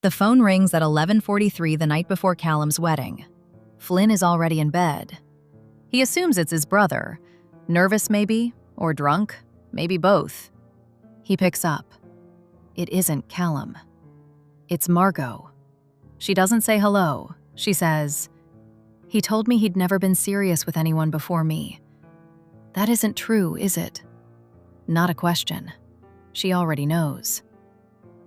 The phone rings at 11:43 the night before Callum's wedding. Flynn is already in bed. He assumes it's his brother. Nervous maybe, or drunk, maybe both. He picks up. It isn't Callum. It's Margot. She doesn't say hello. She says, "He told me he'd never been serious with anyone before me." That isn't true, is it? Not a question. She already knows.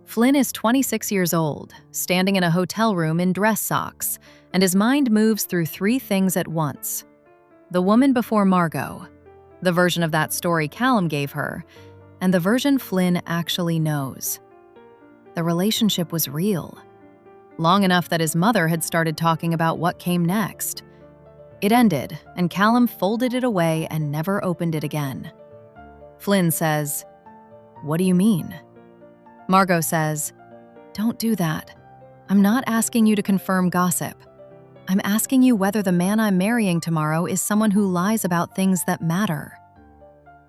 Flynn is 26 years old, standing in a hotel room in dress socks, and his mind moves through three things at once. The woman before Margot, the version of that story Callum gave her, and the version Flynn actually knows. The relationship was real, long enough that his mother had started talking about what came next. It ended, and Callum folded it away and never opened it again. Flynn says, "What do you mean?" Margot says, "Don't do that. I'm not asking you to confirm gossip. I'm asking you whether the man I'm marrying tomorrow is someone who lies about things that matter."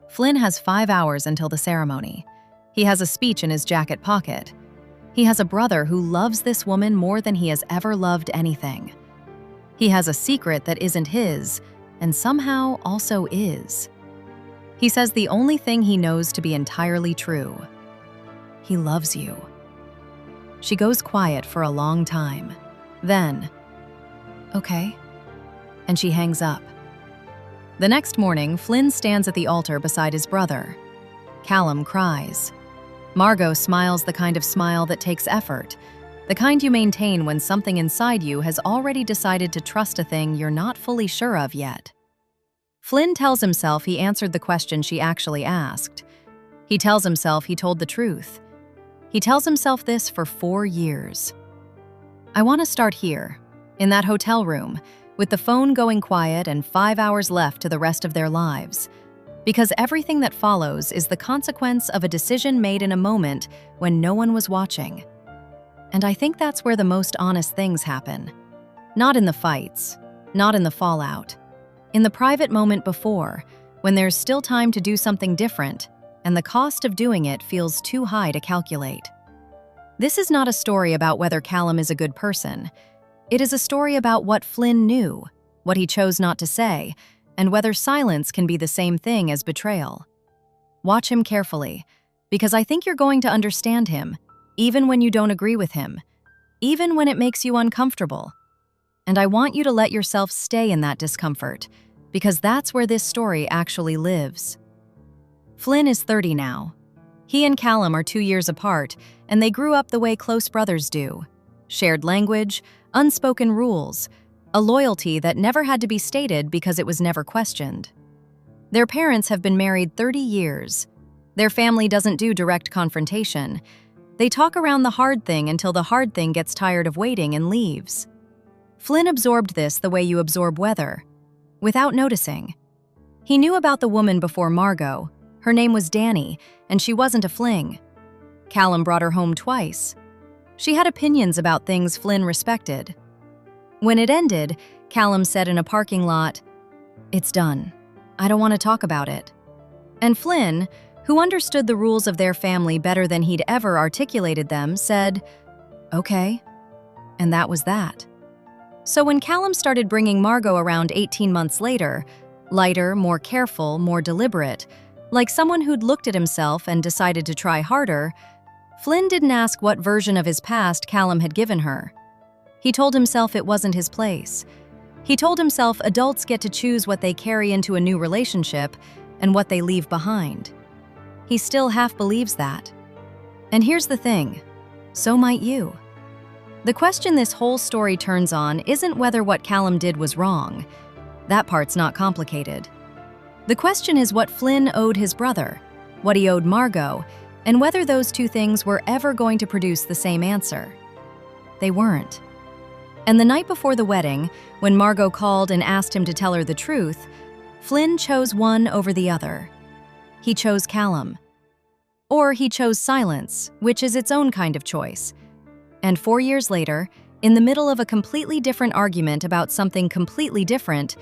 Flynn has 5 hours until the ceremony. He has a speech in his jacket pocket. He has a brother who loves this woman more than he has ever loved anything. He has a secret that isn't his, and somehow also is. He says the only thing he knows to be entirely true. He loves you. She goes quiet for a long time. Then, "Okay," and she hangs up. The next morning, Flynn stands at the altar beside his brother. Callum cries. Margot smiles the kind of smile that takes effort, the kind you maintain when something inside you has already decided to trust a thing you're not fully sure of yet. Flynn tells himself he answered the question she actually asked. He tells himself he told the truth. He tells himself this for 4 years. I want to start here, in that hotel room, with the phone going quiet and 5 hours left to the rest of their lives. Because everything that follows is the consequence of a decision made in a moment when no one was watching. And I think that's where the most honest things happen. Not in the fights, not in the fallout. In the private moment before, when there's still time to do something different, and the cost of doing it feels too high to calculate. This is not a story about whether Callum is a good person. It is a story about what Flynn knew, what he chose not to say, and whether silence can be the same thing as betrayal. Watch him carefully, because I think you're going to understand him, even when you don't agree with him, even when it makes you uncomfortable. And I want you to let yourself stay in that discomfort, because that's where this story actually lives. Flynn is 30 now. He and Callum are 2 years apart, and they grew up the way close brothers do. Shared language, unspoken rules, a loyalty that never had to be stated because it was never questioned. Their parents have been married 30 years. Their family doesn't do direct confrontation. They talk around the hard thing until the hard thing gets tired of waiting and leaves. Flynn absorbed this the way you absorb weather, without noticing. He knew about the woman before Margot. Her name was Danny, and she wasn't a fling. Callum brought her home twice. She had opinions about things Flynn respected. When it ended, Callum said in a parking lot, "It's done. I don't want to talk about it." And Flynn, who understood the rules of their family better than he'd ever articulated them, said, "Okay." And that was that. So when Callum started bringing Margot around 18 months later, lighter, more careful, more deliberate, like someone who'd looked at himself and decided to try harder, Flynn didn't ask what version of his past Callum had given her. He told himself it wasn't his place. He told himself adults get to choose what they carry into a new relationship and what they leave behind. He still half believes that. And here's the thing, so might you. The question this whole story turns on isn't whether what Callum did was wrong. That part's not complicated. The question is what Flynn owed his brother, what he owed Margot, and whether those two things were ever going to produce the same answer. They weren't. And the night before the wedding, when Margot called and asked him to tell her the truth, Flynn chose one over the other. He chose Callum. Or he chose silence, which is its own kind of choice. And 4 years later, in the middle of a completely different argument about something completely different,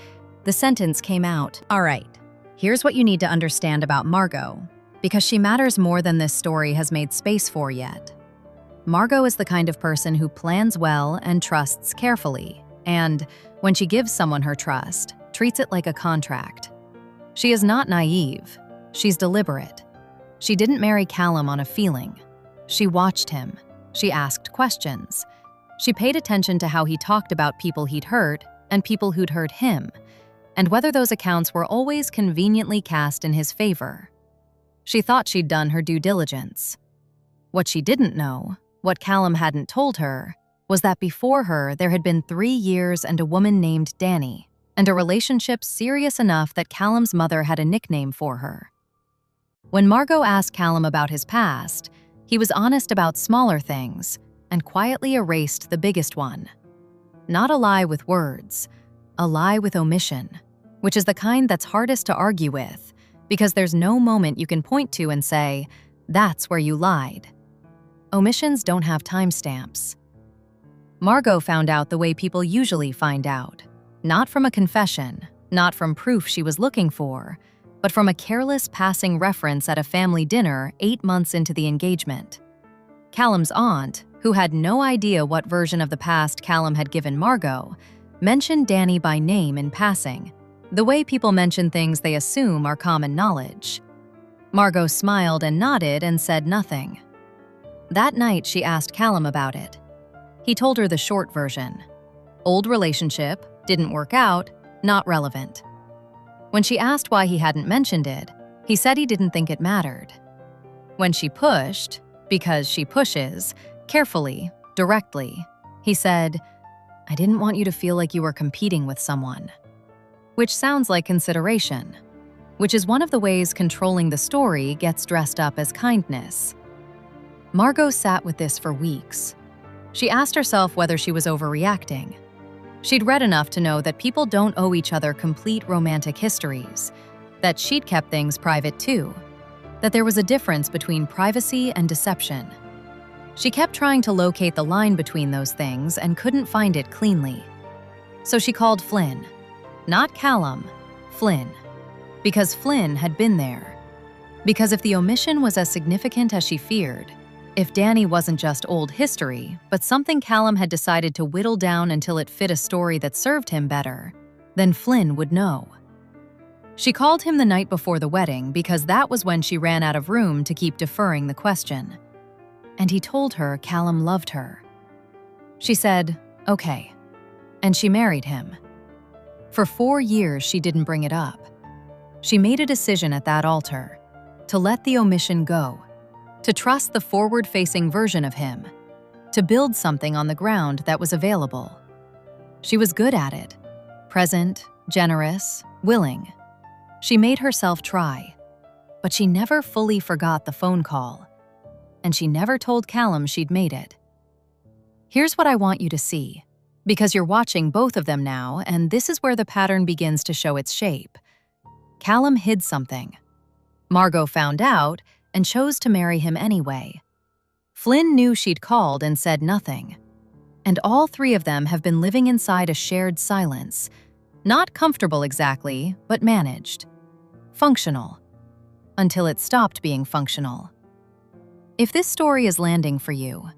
the sentence came out. All right, here's what you need to understand about Margot, because she matters more than this story has made space for yet. Margot is the kind of person who plans well and trusts carefully, and when she gives someone her trust, treats it like a contract. She is not naive. She's deliberate. She didn't marry Callum on a feeling. She watched him. She asked questions. She paid attention to how he talked about people he'd hurt and people who'd hurt him, and whether those accounts were always conveniently cast in his favor. She thought she'd done her due diligence. What she didn't know, what Callum hadn't told her, was that before her there had been 3 years and a woman named Danny, and a relationship serious enough that Callum's mother had a nickname for her. When Margot asked Callum about his past, he was honest about smaller things and quietly erased the biggest one. Not a lie with words, a lie with omission, which is the kind that's hardest to argue with, because there's no moment you can point to and say, "That's where you lied." Omissions don't have timestamps. Margot found out the way people usually find out, not from a confession, not from proof she was looking for, but from a careless passing reference at a family dinner 8 months into the engagement. Callum's aunt, who had no idea what version of the past Callum had given Margot, mentioned Danny by name in passing, the way people mention things they assume are common knowledge. Margot smiled and nodded and said nothing. That night, she asked Callum about it. He told her the short version. Old relationship, didn't work out, not relevant. When she asked why he hadn't mentioned it, he said he didn't think it mattered. When she pushed, because she pushes, carefully, directly, he said, "I didn't want you to feel like you were competing with someone." Which sounds like consideration, which is one of the ways controlling the story gets dressed up as kindness. Margot sat with this for weeks. She asked herself whether she was overreacting. She'd read enough to know that people don't owe each other complete romantic histories, that she'd kept things private too, that there was a difference between privacy and deception. She kept trying to locate the line between those things and couldn't find it cleanly. So she called Flynn. Not Callum, Flynn. Because Flynn had been there. Because if the omission was as significant as she feared, if Danny wasn't just old history, but something Callum had decided to whittle down until it fit a story that served him better, then Flynn would know. She called him the night before the wedding because that was when she ran out of room to keep deferring the question. And he told her Callum loved her. She said, "Okay." And she married him. For 4 years, she didn't bring it up. She made a decision at that altar to let the omission go, to trust the forward-facing version of him, to build something on the ground that was available. She was good at it, present, generous, willing. She made herself try, but she never fully forgot the phone call, and she never told Callum she'd made it. Here's what I want you to see, because you're watching both of them now, and this is where the pattern begins to show its shape. Callum hid something. Margot found out and chose to marry him anyway. Flynn knew she'd called and said nothing. And all 3 of them have been living inside a shared silence. Not comfortable exactly, but managed. Functional. Until it stopped being functional. If this story is landing for you,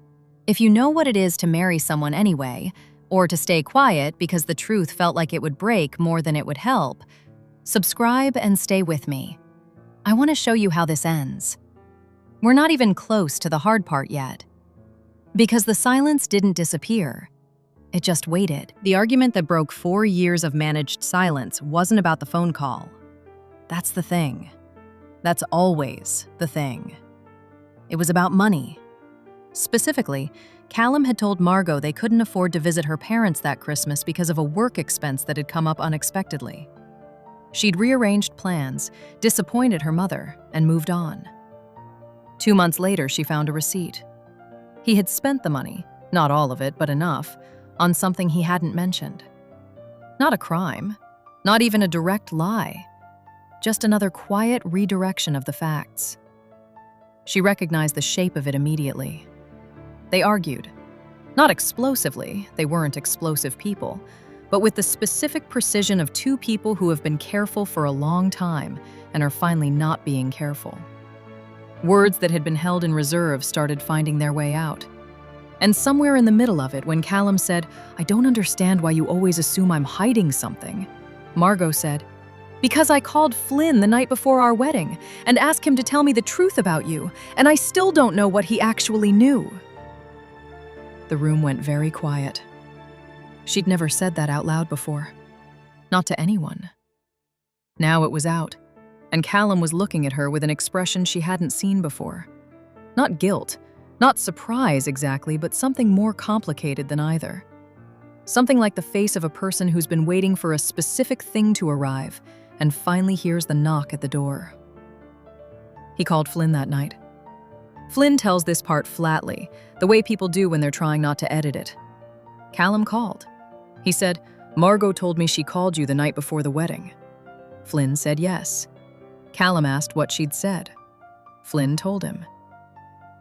if you know what it is to marry someone anyway, or to stay quiet because the truth felt like it would break more than it would help, subscribe and stay with me. I want to show you how this ends. We're not even close to the hard part yet. Because the silence didn't disappear. It just waited. The argument that broke 4 years of managed silence wasn't about the phone call. That's the thing. That's always the thing. It was about money. Specifically, Callum had told Margot they couldn't afford to visit her parents that Christmas because of a work expense that had come up unexpectedly. She'd rearranged plans, disappointed her mother, and moved on. 2 months later, she found a receipt. He had spent the money, not all of it, but enough, on something he hadn't mentioned. Not a crime, not even a direct lie, just another quiet redirection of the facts. She recognized the shape of it immediately. They argued. Not explosively, they weren't explosive people, but with the specific precision of 2 people who have been careful for a long time and are finally not being careful. Words that had been held in reserve started finding their way out. And somewhere in the middle of it, when Callum said, "I don't understand why you always assume I'm hiding something," Margot said, "Because I called Flynn the night before our wedding and asked him to tell me the truth about you, and I still don't know what he actually knew." The room went very quiet. She'd never said that out loud before. Not to anyone. Now it was out, and Callum was looking at her with an expression she hadn't seen before. Not guilt, not surprise exactly, but something more complicated than either. Something like the face of a person who's been waiting for a specific thing to arrive and finally hears the knock at the door. He called Flynn that night. Flynn tells this part flatly, the way people do when they're trying not to edit it. Callum called. He said, "Margot told me she called you the night before the wedding." Flynn said yes. Callum asked what she'd said. Flynn told him.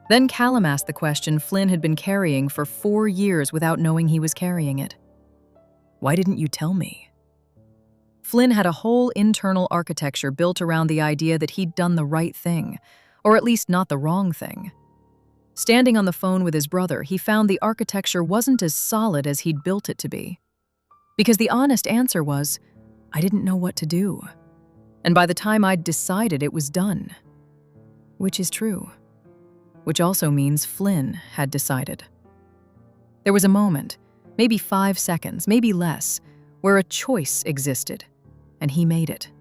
Then Callum asked the question Flynn had been carrying for 4 years without knowing he was carrying it. "Why didn't you tell me?" Flynn had a whole internal architecture built around the idea that he'd done the right thing, or at least not the wrong thing. Standing on the phone with his brother, he found the architecture wasn't as solid as he'd built it to be. Because the honest answer was, "I didn't know what to do. And by the time I'd decided, it was done." Which is true. Which also means Flynn had decided. There was a moment, maybe 5 seconds, maybe less, where a choice existed, and he made it.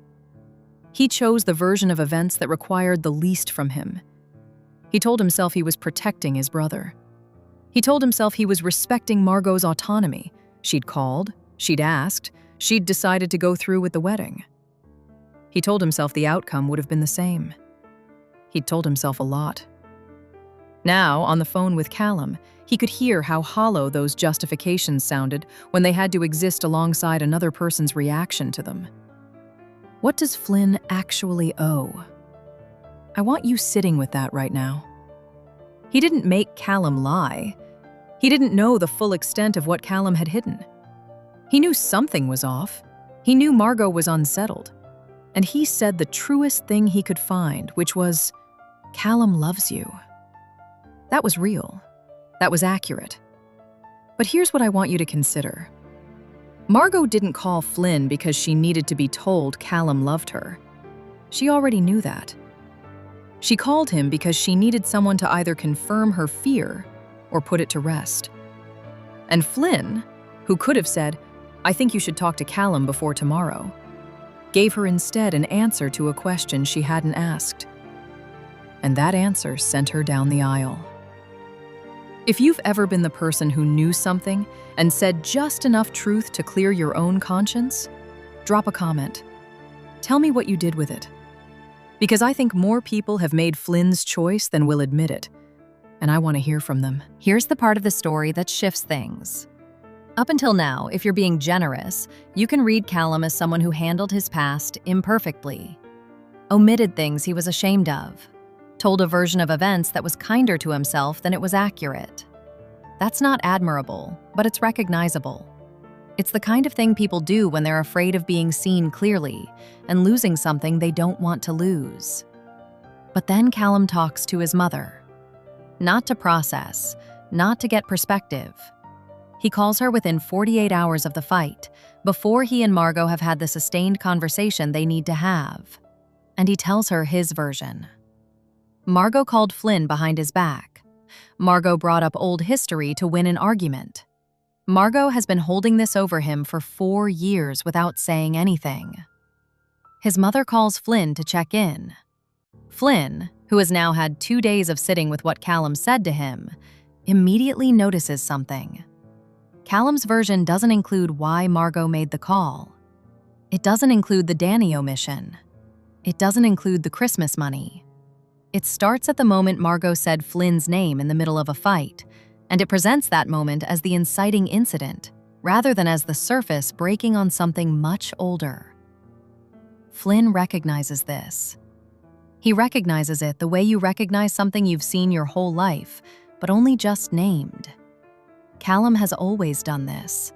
He chose the version of events that required the least from him. He told himself he was protecting his brother. He told himself he was respecting Margot's autonomy. She'd called, she'd asked, she'd decided to go through with the wedding. He told himself the outcome would have been the same. He'd told himself a lot. Now, on the phone with Callum, he could hear how hollow those justifications sounded when they had to exist alongside another person's reaction to them. What does Flynn actually owe? I want you sitting with that right now. He didn't make Callum lie. He didn't know the full extent of what Callum had hidden. He knew something was off. He knew Margot was unsettled. And he said the truest thing he could find, which was, "Callum loves you." That was real. That was accurate. But here's what I want you to consider. Margot didn't call Flynn because she needed to be told Callum loved her. She already knew that. She called him because she needed someone to either confirm her fear or put it to rest. And Flynn, who could have said, "I think you should talk to Callum before tomorrow," gave her instead an answer to a question she hadn't asked. And that answer sent her down the aisle. If you've ever been the person who knew something and said just enough truth to clear your own conscience, drop a comment. Tell me what you did with it. Because I think more people have made Flynn's choice than will admit it, and I want to hear from them. Here's the part of the story that shifts things. Up until now, if you're being generous, you can read Callum as someone who handled his past imperfectly, omitted things he was ashamed of, told a version of events that was kinder to himself than it was accurate. That's not admirable, but it's recognizable. It's the kind of thing people do when they're afraid of being seen clearly and losing something they don't want to lose. But then Callum talks to his mother. Not to process, not to get perspective. He calls her within 48 hours of the fight, before he and Margot have had the sustained conversation they need to have. And he tells her his version. Margot called Flynn behind his back. Margot brought up old history to win an argument. Margot has been holding this over him for 4 years without saying anything. His mother calls Flynn to check in. Flynn, who has now had 2 days of sitting with what Callum said to him, immediately notices something. Callum's version doesn't include why Margot made the call. It doesn't include the Danny omission. It doesn't include the Christmas money. It starts at the moment Margot said Flynn's name in the middle of a fight, and it presents that moment as the inciting incident, rather than as the surface breaking on something much older. Flynn recognizes this. He recognizes it the way you recognize something you've seen your whole life, but only just named. Callum has always done this.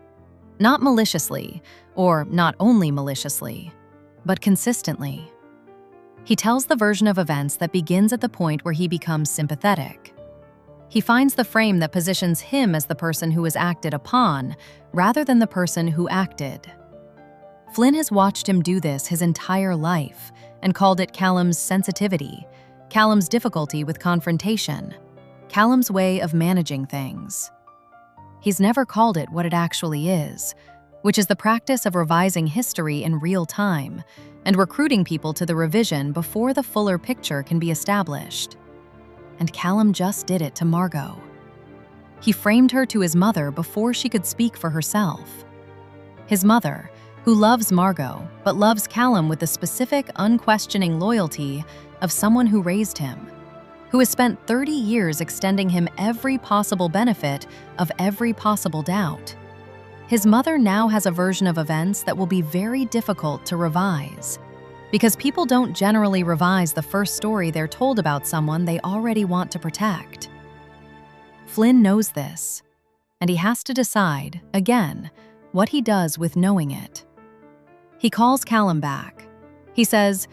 Not maliciously, or not only maliciously, but consistently. He tells the version of events that begins at the point where he becomes sympathetic. He finds the frame that positions him as the person who was acted upon, rather than the person who acted. Flynn has watched him do this his entire life and called it Callum's sensitivity, Callum's difficulty with confrontation, Callum's way of managing things. He's never called it what it actually is, which is the practice of revising history in real time and recruiting people to the revision before the fuller picture can be established. And Callum just did it to Margot. He framed her to his mother before she could speak for herself. His mother, who loves Margot but loves Callum with the specific, unquestioning loyalty of someone who raised him, who has spent 30 years extending him every possible benefit of every possible doubt. His mother now has a version of events that will be very difficult to revise, because people don't generally revise the first story they're told about someone they already want to protect. Flynn knows this, and he has to decide, again, what he does with knowing it. He calls Callum back. He says,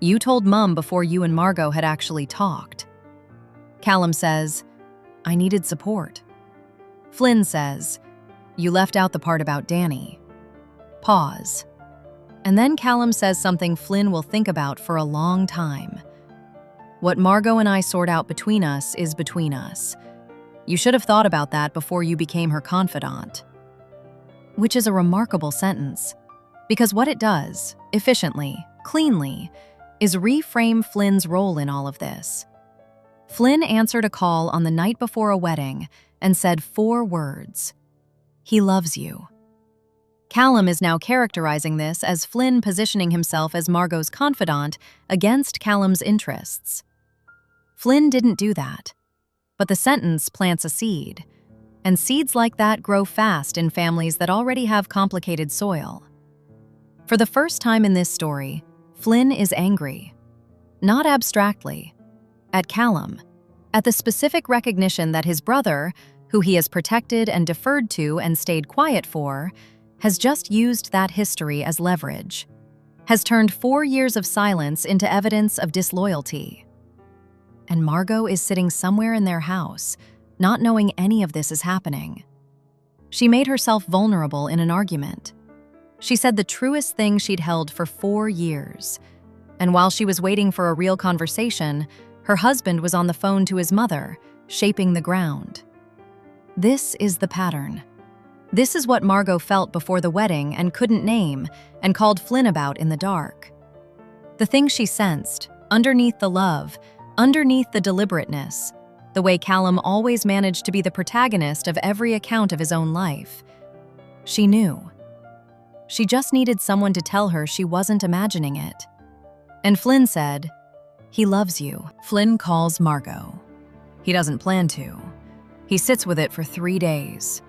"You told Mum before you and Margot had actually talked." Callum says, "I needed support." Flynn says, "You left out the part about Danny." Pause. And then Callum says something Flynn will think about for a long time. "What Margot and I sort out between us is between us. You should have thought about that before you became her confidant." Which is a remarkable sentence, because what it does, efficiently, cleanly, is reframe Flynn's role in all of this. Flynn answered a call on the night before a wedding and said 4 words: "He loves you." Callum is now characterizing this as Flynn positioning himself as Margot's confidant against Callum's interests. Flynn didn't do that, but the sentence plants a seed, and seeds like that grow fast in families that already have complicated soil. For the first time in this story, Flynn is angry. Not abstractly. At Callum. At the specific recognition that his brother, who he has protected and deferred to and stayed quiet for, has just used that history as leverage, has turned 4 years of silence into evidence of disloyalty. And Margot is sitting somewhere in their house, not knowing any of this is happening. She made herself vulnerable in an argument. She said the truest thing she'd held for 4 years. And while she was waiting for a real conversation, her husband was on the phone to his mother, shaping the ground. This is the pattern. This is what Margot felt before the wedding and couldn't name and called Flynn about in the dark. The thing she sensed, underneath the love, underneath the deliberateness, the way Callum always managed to be the protagonist of every account of his own life. She knew. She just needed someone to tell her she wasn't imagining it. And Flynn said, "He loves you." Flynn calls Margot. He doesn't plan to. He sits with it for 3 days,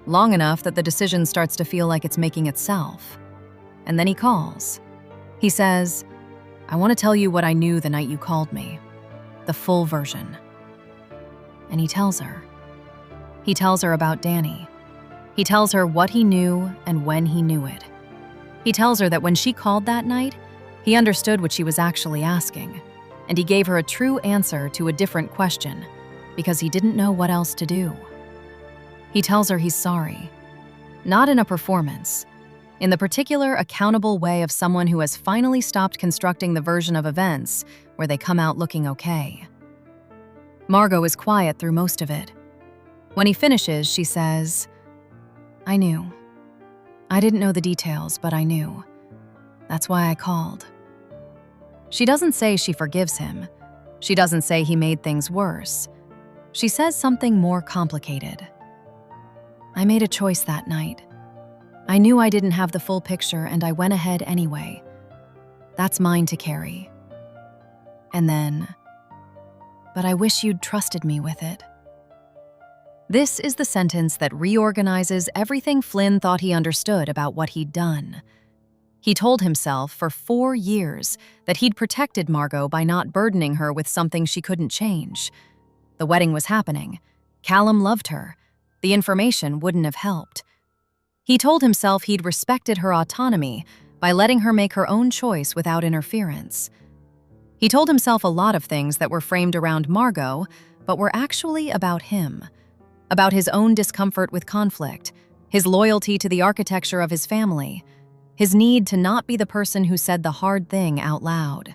long enough that the decision starts to feel like it's making itself. And then he calls. He says, "I want to tell you what I knew the night you called me. The full version." And he tells her. He tells her about Danny. He tells her what he knew and when he knew it. He tells her that when she called that night, he understood what she was actually asking, and he gave her a true answer to a different question, because he didn't know what else to do. He tells her he's sorry. Not in a performance, in the particular accountable way of someone who has finally stopped constructing the version of events where they come out looking okay. Margot is quiet through most of it. When he finishes, she says, "I knew. I didn't know the details, but I knew. That's why I called." She doesn't say she forgives him. She doesn't say he made things worse. She says something more complicated. "I made a choice that night. I knew I didn't have the full picture, and I went ahead anyway. That's mine to carry. And then, but I wish you'd trusted me with it." This is the sentence that reorganizes everything Flynn thought he understood about what he'd done. He told himself for 4 years that he'd protected Margot by not burdening her with something she couldn't change. The wedding was happening. Callum loved her. The information wouldn't have helped. He told himself he'd respected her autonomy by letting her make her own choice without interference. He told himself a lot of things that were framed around Margot, but were actually about him, about his own discomfort with conflict, his loyalty to the architecture of his family, his need to not be the person who said the hard thing out loud.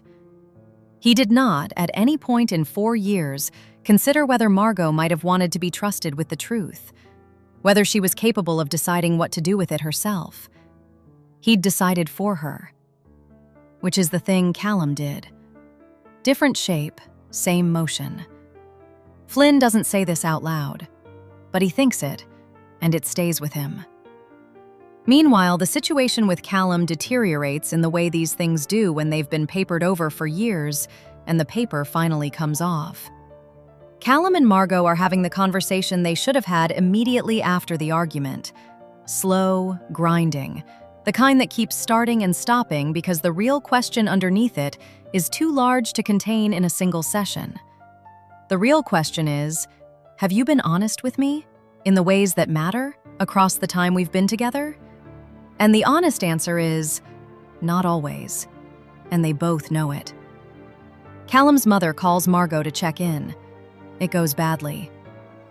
He did not, at any point in 4 years, consider whether Margot might have wanted to be trusted with the truth, whether she was capable of deciding what to do with it herself. He'd decided for her, which is the thing Callum did. Different shape, same motion. Flynn doesn't say this out loud, but he thinks it, and it stays with him. Meanwhile, the situation with Callum deteriorates in the way these things do when they've been papered over for years and the paper finally comes off. Callum and Margot are having the conversation they should have had immediately after the argument. Slow, grinding, the kind that keeps starting and stopping because the real question underneath it is too large to contain in a single session. The real question is, have you been honest with me in the ways that matter across the time we've been together? And the honest answer is, not always. And they both know it. Callum's mother calls Margot to check in. It goes badly.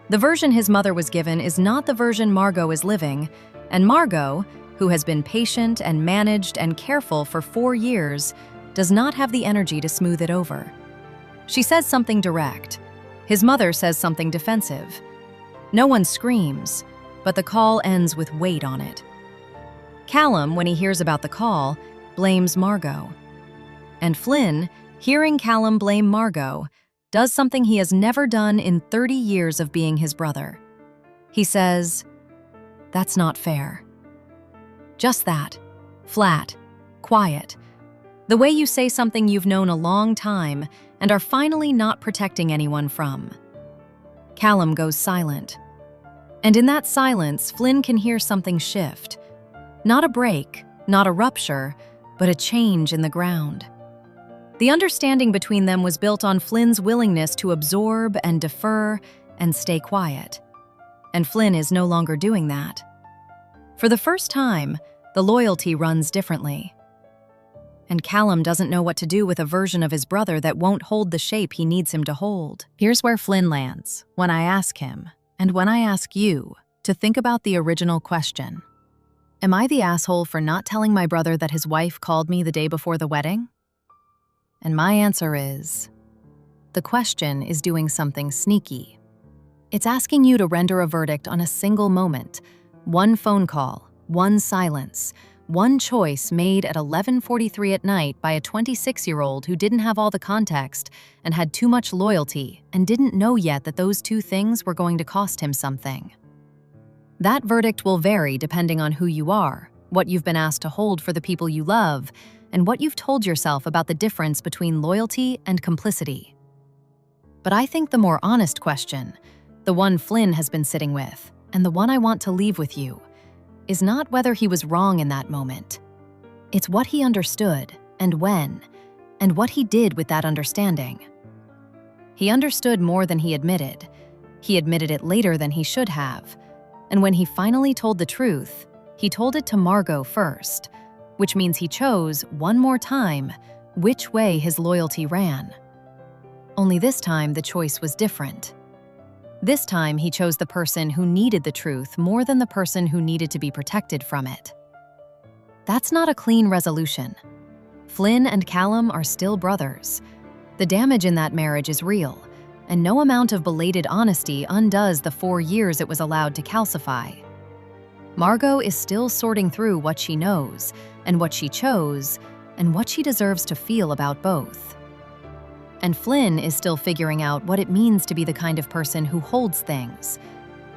The version his mother was given is not the version Margot is living, and Margot, who has been patient and managed and careful for 4 years, does not have the energy to smooth it over. She says something direct. His mother says something defensive. No one screams, but the call ends with weight on it. Callum, when he hears about the call, blames Margot. And Flynn, hearing Callum blame Margot, does something he has never done in 30 years of being his brother. He says, "That's not fair." Just that. Flat. Quiet. The way you say something you've known a long time and are finally not protecting anyone from. Callum goes silent. And in that silence, Flynn can hear something shift. Not a break, not a rupture, but a change in the ground. The understanding between them was built on Flynn's willingness to absorb and defer and stay quiet. And Flynn is no longer doing that. For the first time, the loyalty runs differently. And Callum doesn't know what to do with a version of his brother that won't hold the shape he needs him to hold. Here's where Flynn lands when I ask him, and when I ask you, to think about the original question. Am I the asshole for not telling my brother that his wife called me the day before the wedding? And my answer is, the question is doing something sneaky. It's asking you to render a verdict on a single moment, one phone call, one silence, one choice made at 11:43 at night by a 26-year-old who didn't have all the context and had too much loyalty and didn't know yet that those two things were going to cost him something. That verdict will vary depending on who you are, what you've been asked to hold for the people you love, and what you've told yourself about the difference between loyalty and complicity. But I think the more honest question, the one Flynn has been sitting with, and the one I want to leave with you, is not whether he was wrong in that moment. It's what he understood, and when, and what he did with that understanding. He understood more than he admitted. He admitted it later than he should have. And when he finally told the truth, he told it to Margot first, which means he chose, one more time, which way his loyalty ran. Only this time the choice was different. This time he chose the person who needed the truth more than the person who needed to be protected from it. That's not a clean resolution. Flynn and Callum are still brothers. The damage in that marriage is real, and no amount of belated honesty undoes the 4 years it was allowed to calcify. Margot is still sorting through what she knows, and what she chose, and what she deserves to feel about both. And Flynn is still figuring out what it means to be the kind of person who holds things,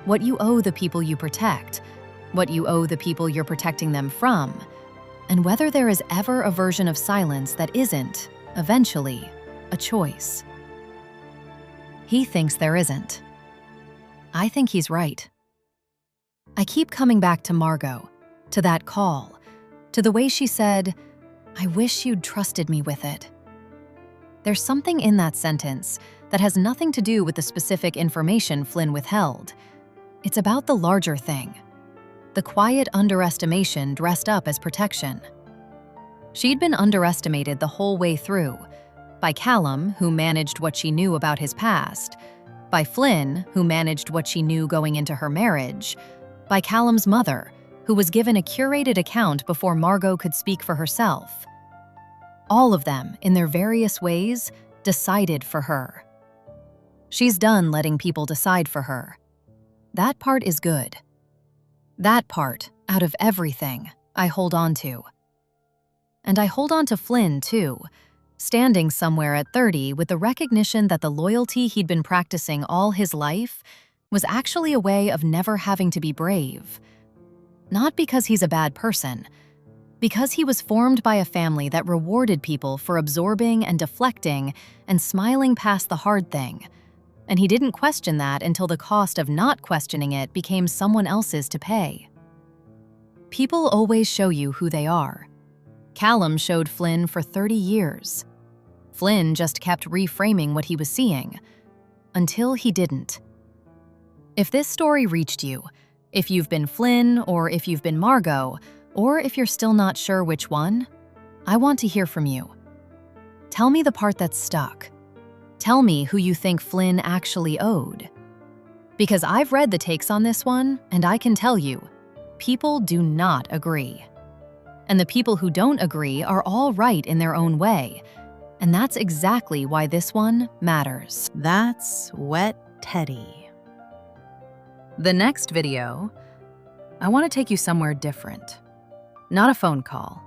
what you owe the people you protect, what you owe the people you're protecting them from, and whether there is ever a version of silence that isn't, eventually, a choice. He thinks there isn't. I think he's right. I keep coming back to Margot, to that call, to the way she said, "I wish you'd trusted me with it." There's something in that sentence that has nothing to do with the specific information Flynn withheld. It's about the larger thing, the quiet underestimation dressed up as protection. She'd been underestimated the whole way through, by Callum, who managed what she knew about his past, by Flynn, who managed what she knew going into her marriage, by Callum's mother, who was given a curated account before Margot could speak for herself. All of them, in their various ways, decided for her. She's done letting people decide for her. That part is good. That part, out of everything, I hold on to. And I hold on to Flynn, too, standing somewhere at 30 with the recognition that the loyalty he'd been practicing all his life was actually a way of never having to be brave. Not because he's a bad person, because he was formed by a family that rewarded people for absorbing and deflecting and smiling past the hard thing. And he didn't question that until the cost of not questioning it became someone else's to pay. People always show you who they are. Callum showed Flynn for 30 years. Flynn just kept reframing what he was seeing, until he didn't. If this story reached you, if you've been Flynn or if you've been Margot, or if you're still not sure which one, I want to hear from you. Tell me the part that's stuck. Tell me who you think Flynn actually owed. Because I've read the takes on this one, and I can tell you, people do not agree. And the people who don't agree are all right in their own way. And that's exactly why this one matters. That's Wettedy. The next video, I want to take you somewhere different. Not a phone call.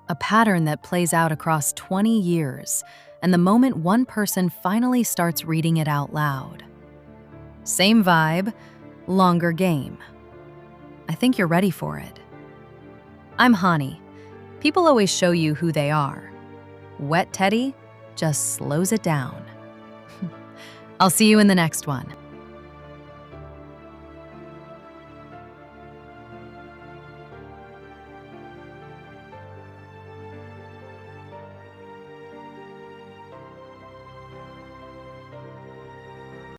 A pattern that plays out across 20 years, and the moment one person finally starts reading it out loud. Same vibe, longer game. I think you're ready for it. I'm Hani. People always show you who they are. Wettedy just slows it down. I'll see you in the next one.